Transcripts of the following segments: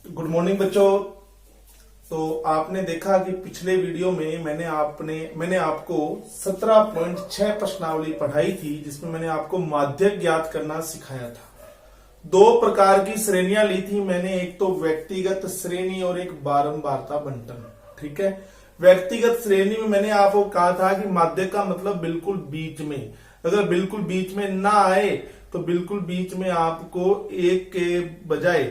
Good morning बच्चों। तो आपने देखा कि पिछले वीडियो में मैंने आपको 17.6 प्रश्नावली पढ़ाई थी, जिसमें मैंने आपको माध्यक ज्ञात करना सिखाया था। दो प्रकार की श्रेणियां ली थी मैंने, एक तो व्यक्तिगत श्रेणी और एक बारंबारता बंटन। ठीक है, व्यक्तिगत श्रेणी में मैंने आपको कहा था कि माध्यक का मतलब बिल्कुल बीच में, अगर बिल्कुल बीच में ना आए तो बिल्कुल बीच में आपको एक के बजाय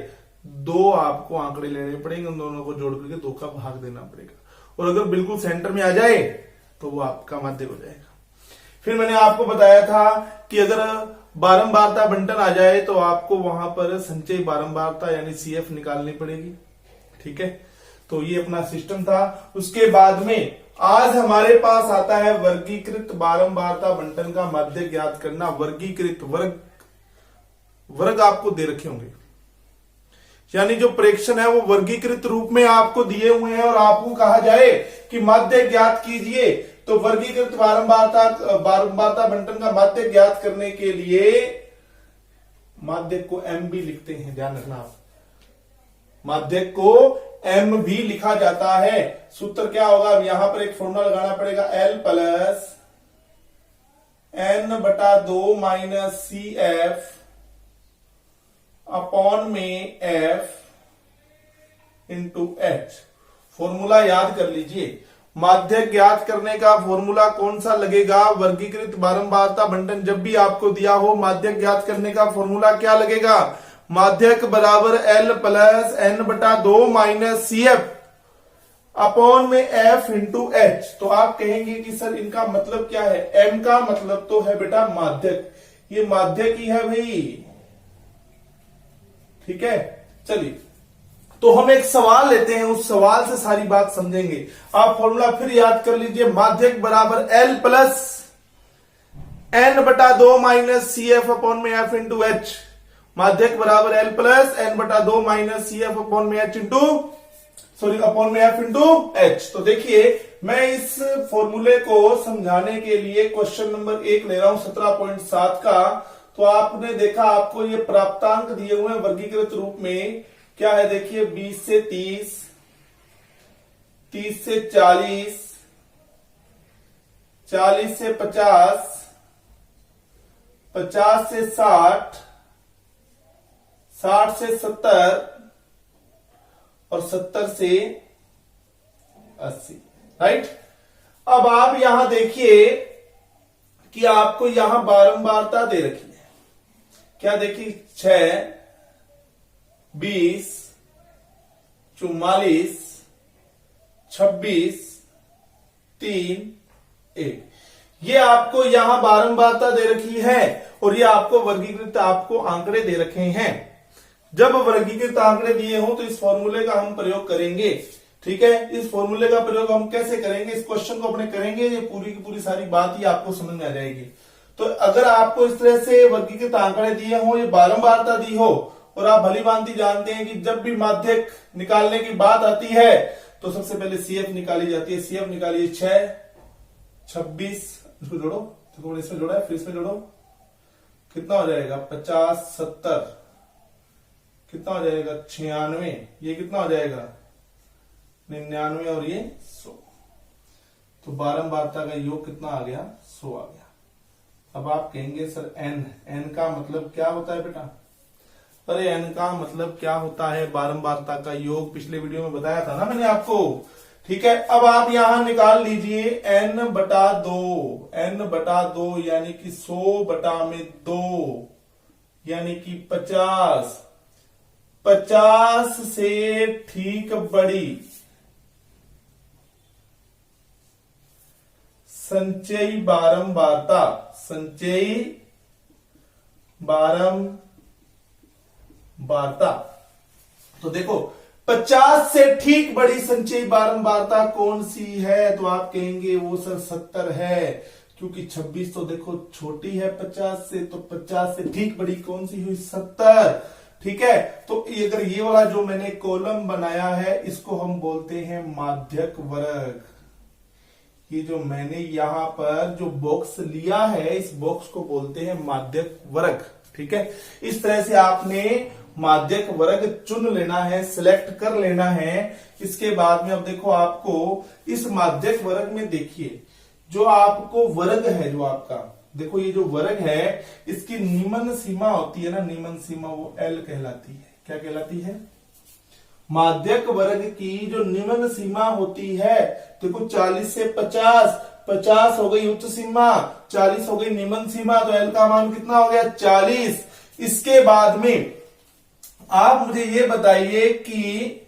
दो आपको आंकड़े लेने पड़ेंगे, उन दोनों को जोड़ करके दो का भाग देना पड़ेगा, और अगर बिल्कुल सेंटर में आ जाए तो वो आपका माध्यक हो जाएगा। फिर मैंने आपको बताया था कि अगर बारंबारता बंटन आ जाए तो आपको वहां पर संचयी बारंबारता यानी सीएफ निकालनी पड़ेगी। ठीक है, तो ये अपना सिस्टम था। उसके बाद में आज हमारे पास आता है वर्गीकृत बारंबारता बंटन का माध्यक ज्ञात करना। वर्गीकृत वर्ग आपको दे रखे होंगे, यानी जो प्रेक्षण है वो वर्गीकृत रूप में आपको दिए हुए हैं, और आपको कहा जाए कि माध्यक ज्ञात कीजिए, तो वर्गीकृत बारंबारता बंटन का माध्यक ज्ञात करने के लिए माध्यक को एम भी लिखते हैं, ध्यान रखना आप। माध्यक को एम भी लिखा जाता है। सूत्र क्या होगा, अब यहां पर एक फॉर्मूला लगाना पड़ेगा, एल प्लस एन बटा 2 माइनस सी एफ अपॉन में एफ इंटू एच। फॉर्मूला याद कर लीजिए। माध्यक ज्ञात करने का फॉर्मूला कौन सा लगेगा, वर्गीकृत बारंबारता बंटन जब भी आपको दिया हो, माध्यक ज्ञात करने का फॉर्मूला क्या लगेगा, माध्यक बराबर एल प्लस एन बटा 2 माइनस सी एफ अपॉन में एफ इंटू एच। तो आप कहेंगे कि सर इनका मतलब क्या है, एम का मतलब तो है बेटा माध्यक, ये माध्यक ही है भाई। ठीक है, चलिए तो हम एक सवाल लेते हैं, उस सवाल से सारी बात समझेंगे। आप फॉर्मूला फिर याद कर लीजिए, माध्यक बराबर एल प्लस एन बटा 2 माइनस सी एफ अपॉन में एफ इंटू एच। माध्यक बराबर एल प्लस एन बटा 2 माइनस सी एफ अपॉन में एच अपॉन में एफ इंटू एच। तो देखिए मैं इस फॉर्मूले को समझाने के लिए क्वेश्चन नंबर 1 ले रहा हूं 17.7 का। तो आपने देखा, आपको ये प्राप्तांक दिए हुए हैं वर्गीकृत रूप में, क्या है देखिए, 20 से 30, 30 से 40, 40 से 50, 50 से 60, 60 से 70 और 70 से 80। राइट, अब आप यहां देखिए कि आपको यहां बारंबारता दे रखी है, क्या देखिए, 6, 20, 44, 26, 3, 1। ये आपको यहां बारंबारता दे रखी है, और ये आपको वर्गीकृत आपको आंकड़े दे रखे हैं। जब वर्गीकृत आंकड़े दिए हो तो इस फॉर्मूले का हम प्रयोग करेंगे। ठीक है, इस फॉर्मूले का प्रयोग हम कैसे करेंगे, इस क्वेश्चन को अपने करेंगे, ये पूरी की पूरी सारी बात ही आपको समझ में आ जाएगी। तो अगर आपको इस तरह से वर्गीकृत आंकड़े दिए हो, ये बारंबारता दी हो, और आप भली भांति जानते हैं कि जब भी माध्यक निकालने की बात आती है तो सबसे पहले सीएफ निकाली जाती है। सीएफ निकालिए 6, 26, इसको जोड़ो, थोड़ा इसमें जोड़ा है, फिर इसमें जोड़ो, कितना हो जाएगा, 50, 70, कितना हो जाएगा, 96, ये कितना हो जाएगा, 99, और ये 100। तो बारंबारता का योग कितना आ गया, 100 आ गया। अब आप कहेंगे सर एन का मतलब क्या होता है बेटा, अरे एन का मतलब क्या होता है, बारंबारता का योग पिछले वीडियो में बताया था ना मैंने आपको। ठीक है, अब आप यहां निकाल लीजिए एन बटा 2 यानी कि 100 बटा में 2 यानी कि 50, 50 से ठीक बड़ी संचयी बारंबारता, संचयी बारंबारता। तो देखो 50 से ठीक बड़ी संचयी बारंबारता कौन सी है, तो आप कहेंगे वो सर 70 है, क्योंकि 26 तो देखो छोटी है 50 से, तो 50 से ठीक बड़ी कौन सी हुई, 70। ठीक है, तो अगर ये वाला जो मैंने कॉलम बनाया है इसको हम बोलते हैं माध्यक वर्ग। ये जो मैंने यहां पर जो बॉक्स लिया है, इस बॉक्स को बोलते हैं माध्यक वर्ग। ठीक है, इस तरह से आपने माध्यक वर्ग चुन लेना है, सिलेक्ट कर लेना है। इसके बाद में अब देखो आपको इस माध्यक वर्ग में देखिए जो आपको वर्ग है, जो आपका देखो ये जो वर्ग है इसकी निम्न सीमा होती है ना, निम्न सीमा वो L कहलाती है। क्या कहलाती है? माध्यक वर्ग की जो निम्न सीमा होती है, देखो 40 से 50, 50 हो गई उच्च सीमा, 40 हो गई निम्न सीमा, तो L का मान कितना हो गया? 40। इसके बाद में आप मुझे ये बताइए कि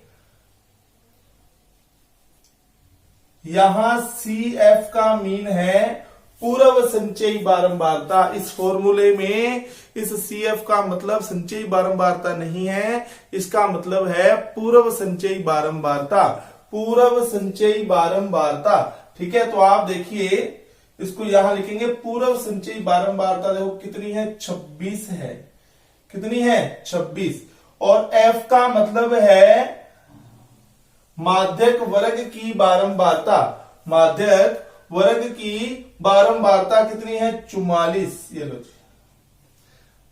यहां CF का मीन है पूर्व संचयी बारंबारता। इस फॉर्मूले में इस CF का मतलब संचयी बारंबारता नहीं है, इसका मतलब है पूर्व संचयी बारंबारता, पूर्व संचयी बारंबारता। ठीक है, तो आप देखिए इसको यहां लिखेंगे पूर्व संचयी बारंबारता। देखो कितनी है? 26 है। कितनी है? 26। और F का मतलब है माध्यक वर्ग की बारंबारता। माध्यक वर्ग की बारंबारता कितनी है? 44। ये लो जी।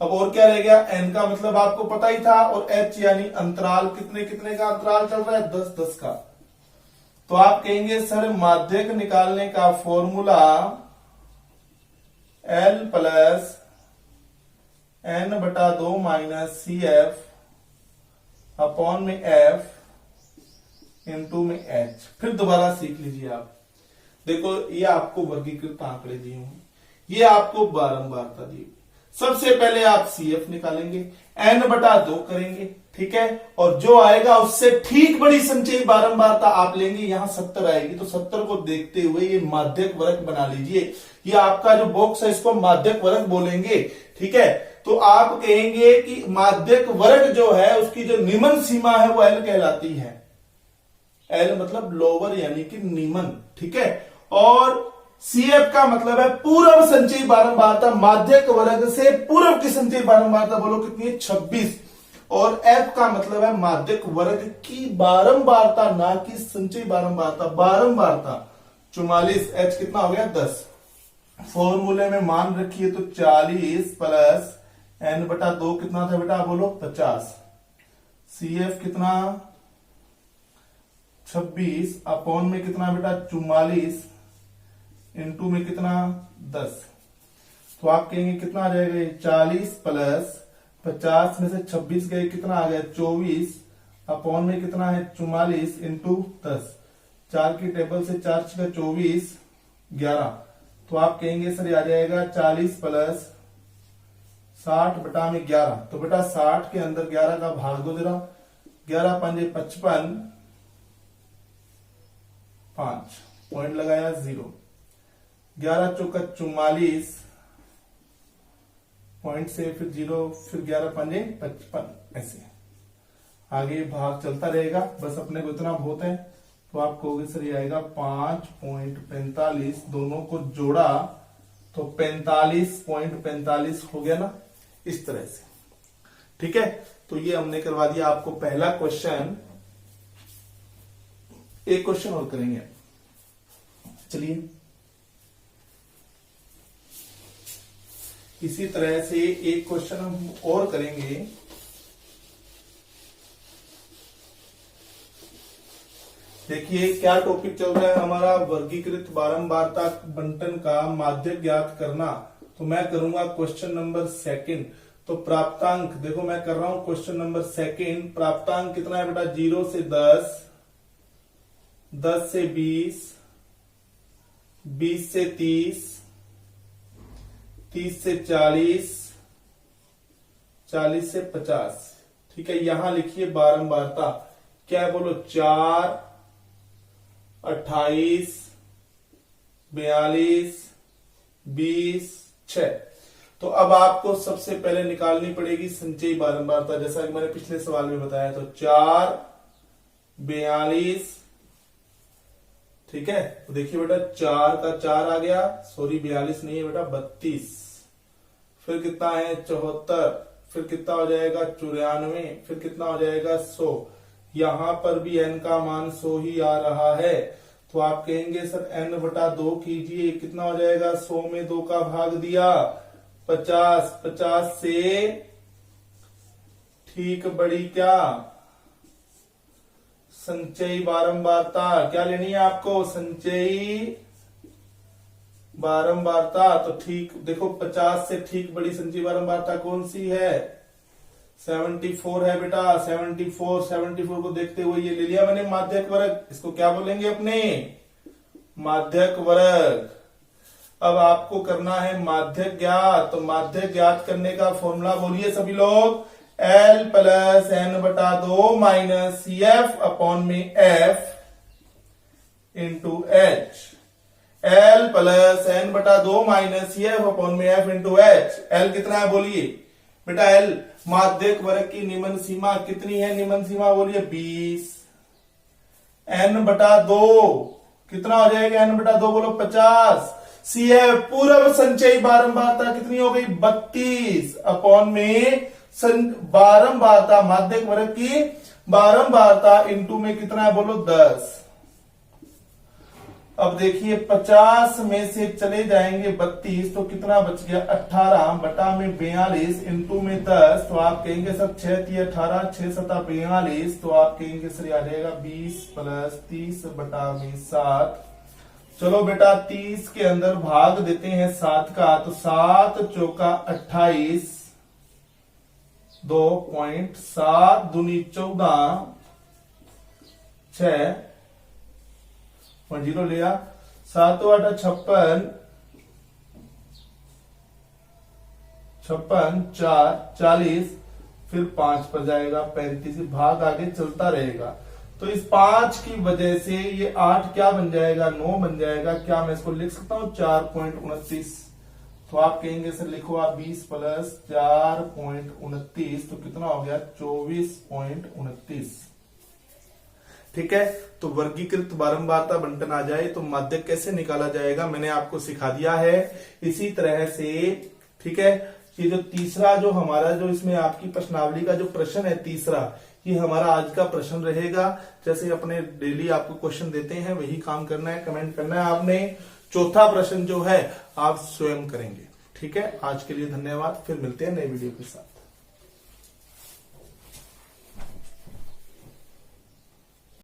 अब और क्या रह गया? N का मतलब आपको पता ही था, और H यानी अंतराल, कितने कितने का अंतराल चल रहा है? 10-10 का। तो आप कहेंगे सर माध्यक निकालने का formula L plus N/2 minus CF upon में F इंटू में H। फिर दोबारा सीख लीजिए आप। देखो ये आपको वर्गीकृत आंकड़े दिए होंगे, ये आपको बारंबारता दी। सबसे पहले आप CF निकालेंगे, N/2 करेंगे, ठीक है, और जो आएगा उससे ठीक बड़ी संचयी बारंबारता आप लेंगे। यहां 70 आएगी, तो 70 को देखते हुए ये माध्यक वर्ग बना लीजिए। ये आपका जो बॉक्स है इसको माध्यक वर्ग बोलेंगे। ठीक है, तो आप कहेंगे कि माध्यक वर्ग जो है उसकी जो निम्न सीमा है वो L कहलाती है। L मतलब लोअर यानी कि निम्न। ठीक है, और CF का मतलब है पूर्व संचयी बारंबारता, माध्यक वर्ग से पूर्व की संचयी बारंबारता बोलो कितनी है? 26। और F का मतलब है माध्यक वर्ग की बारंबारता, ना कि संचयी बारंबारता, बारंबारता 44। H कितना हो गया? 10। फॉर्मूले में मान रखिए तो 40 प्लस N/2 कितना था बेटा? बोलो 50। CF कितना? 26 अपॉन में कितना बेटा? 44 इंटू में कितना? 10। तो आप कहेंगे कितना आ जाएगा? 40 प्लस 50 में से 26 गए, कितना आ गया? 24 अपॉन में कितना है? 44 इंटू 10। 4 की टेबल से 4 6 24, 11। तो आप कहेंगे सर ये आ जाएगा 40 प्लस 60/11। तो बेटा 60 के अंदर 11 का भाग दो जरा। 11 पंजे 55, 5 पॉइंट लगाया 0। 11 चौका 44 पॉइंट से फिर 0, फिर 11 पंजे 55, ऐसे आगे भाग चलता रहेगा। बस अपने को इतना बहुत है, तो आप कहोगे सर ये आएगा 5.45। दोनों को जोड़ा तो 45.45 हो गया ना, इस तरह से। ठीक है, तो ये हमने करवा दिया आपको पहला क्वेश्चन। एक क्वेश्चन और करेंगे, चलिए। इसी तरह से एक क्वेश्चन हम और करेंगे। देखिए क्या टॉपिक चल रहा है हमारा? वर्गीकृत बारंबारता बंटन का माध्यक ज्ञात करना। तो मैं करूंगा क्वेश्चन नंबर 2। तो प्राप्तांक देखो मैं कर रहा हूं क्वेश्चन नंबर 2। प्राप्तांक कितना है बेटा? 0 से 10, 10 से 20, 20 से 30, 30 से 40, 40 से 50। ठीक है, यहां लिखिए बारंबारता क्या है? बोलो 4, 28, 42, 20, 6। तो अब आपको सबसे पहले निकालनी पड़ेगी संचयी बारंबारता, जैसा कि मैंने पिछले सवाल में बताया। तो 4, 42, ठीक है, तो देखिए बेटा 4 का 4 आ गया, सॉरी 42 नहीं है बेटा 32। फिर कितना है? 74। फिर कितना हो जाएगा? 94। फिर कितना हो जाएगा? 100। यहां पर भी n का मान 100 ही आ रहा है। तो आप कहेंगे सर n/2 कीजिए, कितना हो जाएगा? 100 में 2 का भाग दिया 50, 50 से ठीक बड़ी क्या संचयी बारंबारता, क्या लेनी है आपको, संचयी बारंबारता। तो ठीक देखो 50 से ठीक बड़ी संचयी बारंबारता कौन सी है, 74 है बेटा। 74 को देखते हुए ये ले लिया मैंने माध्यक वर्ग, इसको क्या बोलेंगे अपने, माध्यक वर्ग। अब आपको करना है माध्यक ज्ञात। तो माध्यक ज्ञात करने का फॉर्मूला बोलिए सभी लोग, L प्लस एन बटा 2 माइनस सी एफ अपॉन में F into H. L plus N बटा 2 माइनस सी एफ अपॉन में एफ इंटू एच। L कितना है बोलिए बेटा, L माध्यक वर्ग की निम्न सीमा कितनी है, निम्न सीमा बोलिए 20। n बटा 2 कितना हो जाएगा, n बटा 2 बोलो 50। सी एफ पूर्व संचयी बारंबारता कितनी हो गई 32 अपॉन में बारंबारता, माध्यक वर्ग की बारंबारता इंटू में कितना है बोलो 10। अब देखिए 50 में से चले जाएंगे 32 तो कितना बच गया 18 बटा में 42 इंटू में 10। तो आप कहेंगे सर 6 3 18 6 7 42। तो आप कहेंगे सर आ जाएगा 20 प्लस 30 बटा में 7। चलो बेटा 30 के अंदर भाग देते हैं 7 का, तो 7 चौका 28, 2.7 दूनी 14, 6 जीरो लिया, 7 8 56, 4 40, फिर 5 पर जाएगा 35, भाग आगे चलता रहेगा। तो इस 5 की वजह से ये 8 क्या बन जाएगा 9 बन जाएगा। क्या मैं इसको लिख सकता हूं 4.29। तो आप कहेंगे सर लिखो आप 20 प्लस 4.29 तो कितना हो गया 24.29। ठीक है, तो वर्गीकृत बारंबारता बंटन आ जाए तो माध्यक कैसे निकाला जाएगा मैंने आपको सिखा दिया है। इसी तरह से ठीक है, ये जो तीसरा जो हमारा जो इसमें आपकी प्रश्नावली का जो प्रश्न है तीसरा, ये हमारा आज का प्रश्न रहेगा। जैसे अपने डेली आपको क्वेश्चन देते हैं वही काम करना है, कमेंट करना है आपने। चौथा प्रश्न जो है आप स्वयं करेंगे। ठीक है, आज के लिए धन्यवाद, फिर मिलते हैं नए वीडियो के साथ।